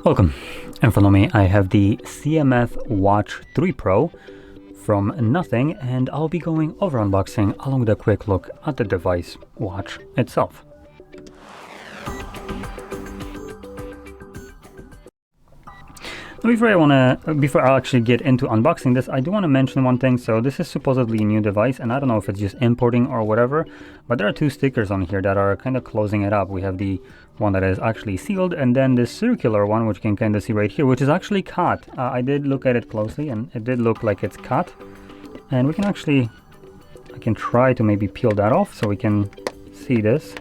Welcome. In front of me I have the CMF Watch 3 Pro from Nothing, and I'll be going over unboxing along with a quick look at the device watch itself. Before I actually get into unboxing this, I do want to mention one thing. So this is supposedly a new device, and I don't know if it's just importing or whatever, but there are two stickers on here that are kind of closing it up. We have the one that is actually sealed, and then this circular one, which you can kind of see right here, which is actually cut. I did look at it closely, and it did look like it's cut. And we can actually, I can try to maybe peel that off so we can see this.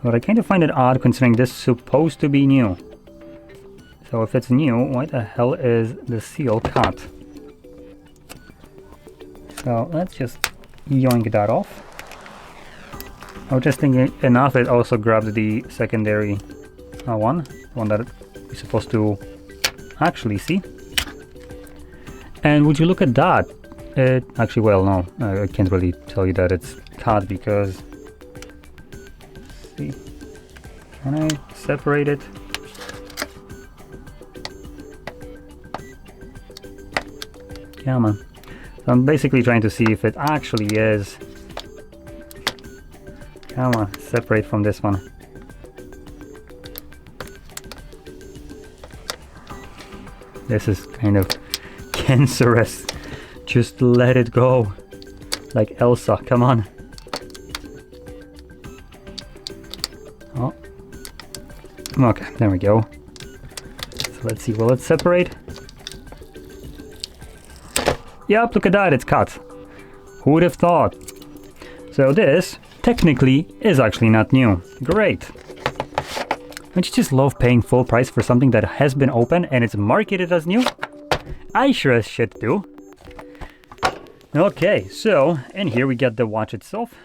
But I kind of find it odd considering this is supposed to be new. So if it's new, why the hell is the seal cut? So let's just yoink that off. I was just thinking enough, it also grabbed the secondary one that we're supposed to actually see. And would you look at that? It actually, well, no, I can't really tell you that it's cut because, let's see, can I separate it? Come on. So I'm basically trying to see if it actually is. Come on, separate from this one. This is kind of cancerous. Just let it go. Like Elsa, come on. Oh. Okay, there we go. So let's see, will it separate? Yep, look at that, it's cut. Who would have thought? So this, technically, is actually not new. Great. Don't you just love paying full price for something that has been open and it's marketed as new? I sure as shit do. Okay, so in here we get the watch itself.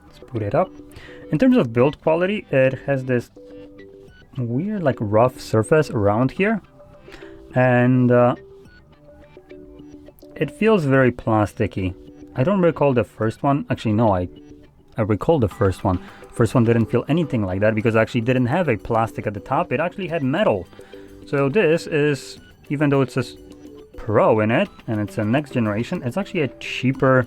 Let's put it up. In terms of build quality, it has this weird, like, rough surface around here. And it feels very plasticky. I don't recall the first one. Actually, no, I recall the first one. First one didn't feel anything like that because it actually didn't have a plastic at the top. It actually had metal. So this is, even though it says Pro in it, and it's a next generation, it's actually a cheaper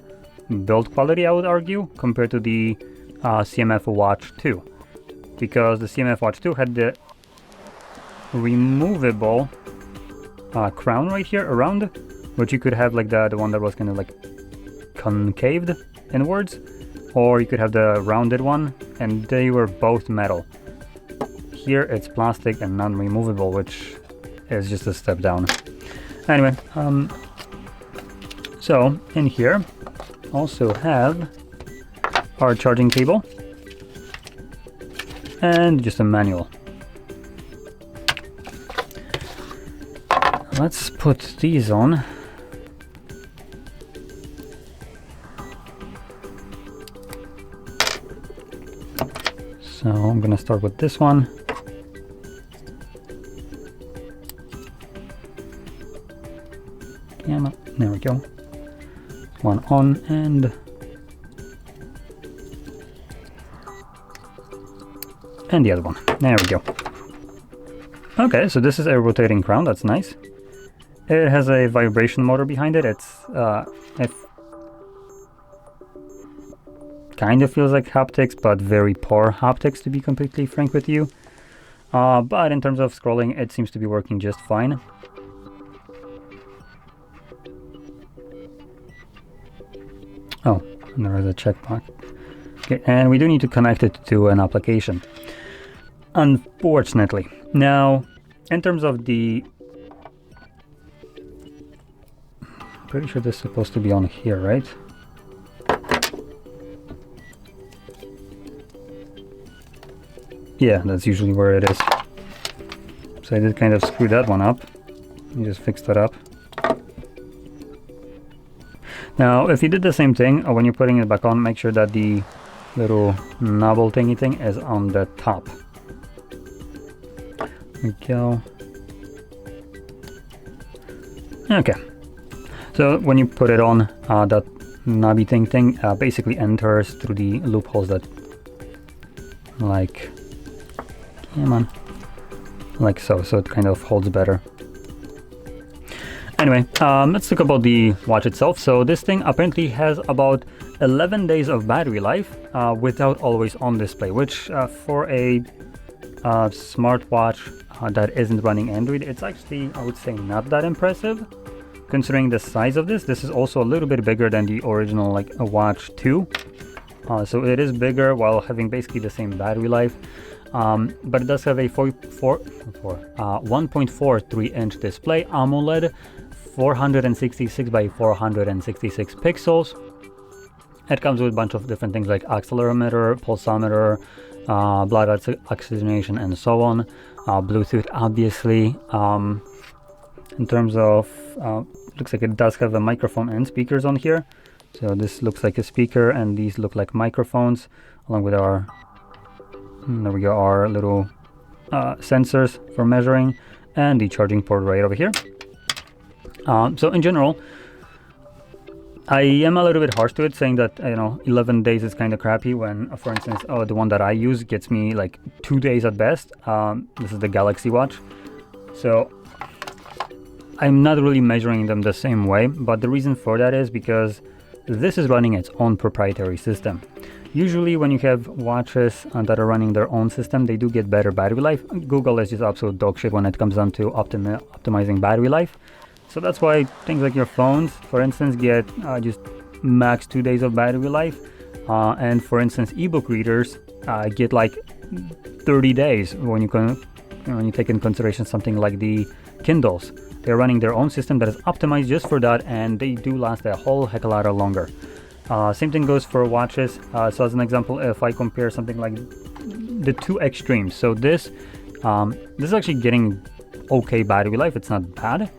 build quality, I would argue, compared to the CMF Watch 2. Because the CMF Watch 2 had the removable crown right here around, which you could have like the one that was kind of like concaved inwards, or you could have the rounded one, and they were both metal. Here it's plastic and non-removable, which is just a step down. Anyway, so in here also have our charging cable and just a manual. Let's put these on. So I'm gonna start with this one. Camera, there we go. One on and the other one. There we go. Okay, so this is a rotating crown, that's nice. It has a vibration motor behind it. It kind of feels like haptics, but very poor haptics, to be completely frank with you. But in terms of scrolling, it seems to be working just fine. Oh, and there is a checkmark. Okay, and we do need to connect it to an application, unfortunately. Now, in terms of the, pretty sure this is supposed to be on here, right? Yeah, that's usually where it is. So I did kind of screw that one up. You just fixed that up. Now, if you did the same thing, when you're putting it back on, make sure that the little knobbly thingy thing is on the top. There we go. Okay. So when you put it on, that knobby thing basically enters through the loopholes that like, come on, like so it kind of holds better. Anyway, let's talk about the watch itself. So this thing apparently has about 11 days of battery life without always on display, which for a smartwatch that isn't running Android, it's actually, I would say, not that impressive considering the size of this. This is also a little bit bigger than the original, like a Watch 2. So it is bigger while having basically the same battery life. But it does have a 1.43 inch display, AMOLED, 466 by 466 pixels. It comes with a bunch of different things like accelerometer, pulsometer, blood oxygenation, and so on. Bluetooth, obviously. In terms of, looks like it does have a microphone and speakers on here. So this looks like a speaker, and these look like microphones, along with our, there we go, our little sensors for measuring, and the charging port right over here. So in general, I am a little bit harsh to it, saying that 11 days is kind of crappy when, for instance, the one that I use gets me like 2 days at best. This is the Galaxy Watch. So I'm not really measuring them the same way, but the reason for that is because this is running its own proprietary system. Usually when you have watches that are running their own system, they do get better battery life. Google is just absolute dog shit when it comes down to optimizing battery life. So that's why things like your phones, for instance, get just max 2 days of battery life. And for instance, ebook readers get like 30 days when you take in consideration something like the Kindles. They're running their own system that is optimized just for that, and they do last a whole heck of a lot longer. Same thing goes for watches. So as an example, if I compare something like the two extremes, so this is actually getting okay battery life. It's not bad,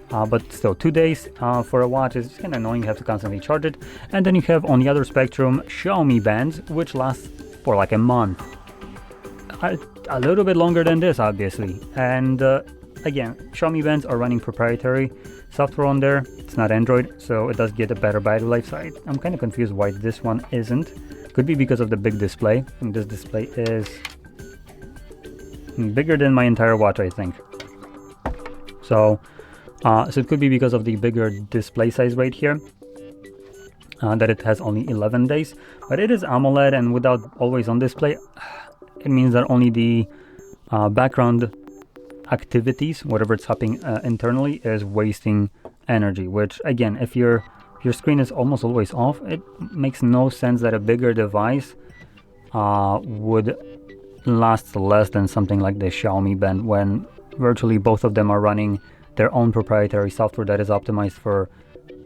but still 2 days for a watch is kind of annoying. You have to constantly charge it. And then you have on the other spectrum Xiaomi bands, which last for like a month, a little bit longer than this, obviously. And again, Xiaomi bands are running proprietary software on there. It's not Android, so it does get a better battery life. So I'm kind of confused why this one isn't. Could be because of the big display. And this display is bigger than my entire watch, I think. So it could be because of the bigger display size right here, that it has only 11 days. But it is AMOLED, and without always on display, it means that only the background activities, whatever it's happening internally, is wasting energy, which again, if your screen is almost always off, it makes no sense that a bigger device would last less than something like the Xiaomi band, when virtually both of them are running their own proprietary software that is optimized for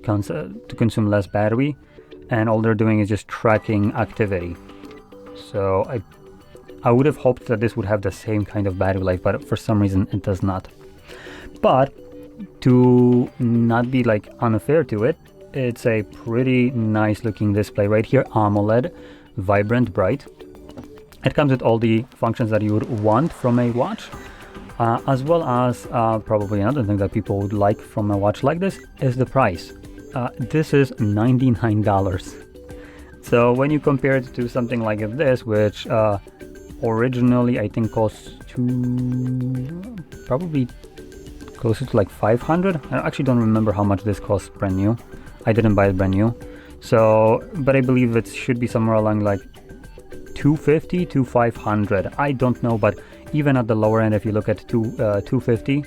to consume less battery, and all they're doing is just tracking activity. So I would have hoped that this would have the same kind of battery life, but for some reason it does not. But to not be like unfair to it, it's a pretty nice looking display right here, AMOLED, vibrant, bright. It comes with all the functions that you would want from a watch, as well as probably another thing that people would like from a watch like this is the price. This is $99. So when you compare it to something like this, which originally I think costs probably closer to like 500. I actually don't remember how much this costs brand new. I didn't buy it brand new. So, but I believe it should be somewhere along like 250 to 500. I don't know, but even at the lower end, if you look at 250,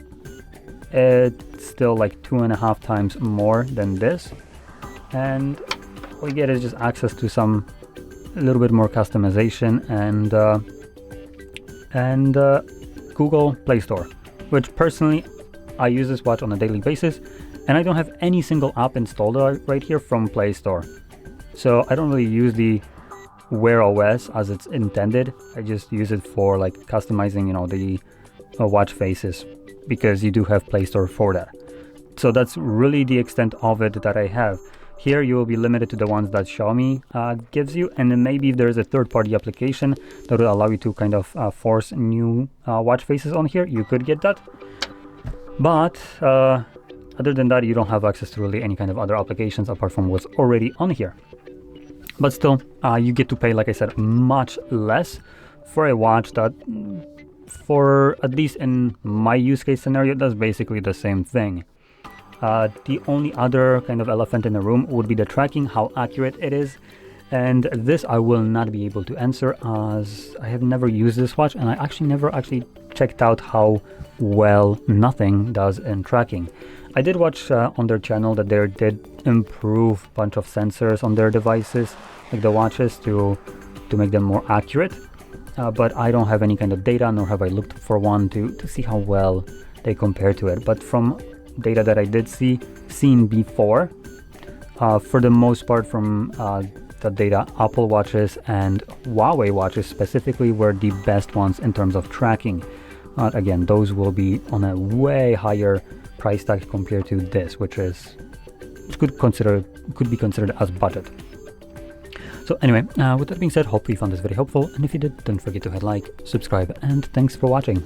it's still like 2.5 times more than this. And what you get is just access to a little bit more customization and Google Play Store, which personally I use this watch on a daily basis, and I don't have any single app installed right here from Play Store. So I don't really use the Wear OS as it's intended. I just use it for like customizing, the watch faces, because you do have Play Store for that. So that's really the extent of it that I have. Here you will be limited to the ones that Xiaomi gives you, and then maybe if there is a third-party application that will allow you to kind of force new watch faces on here, you could get that. But other than that, you don't have access to really any kind of other applications apart from what's already on here. But still, you get to pay, like I said, much less for a watch that, for at least in my use case scenario, does basically the same thing. The only other kind of elephant in the room would be the tracking, how accurate it is. And this I will not be able to answer, as I have never used this watch, and I actually never checked out how well Nothing does in tracking. I did watch on their channel that they did improve a bunch of sensors on their devices, like the watches, to make them more accurate. But I don't have any kind of data, nor have I looked for one to see how well they compare to it. But from data that I did seen before, for the most part, from the data, Apple watches and Huawei watches specifically were the best ones in terms of tracking. Again, those will be on a way higher price tag compared to this, which could be considered as budget. So anyway, with that being said, hopefully you found this very helpful, and if you did, don't forget to hit like, subscribe, and thanks for watching.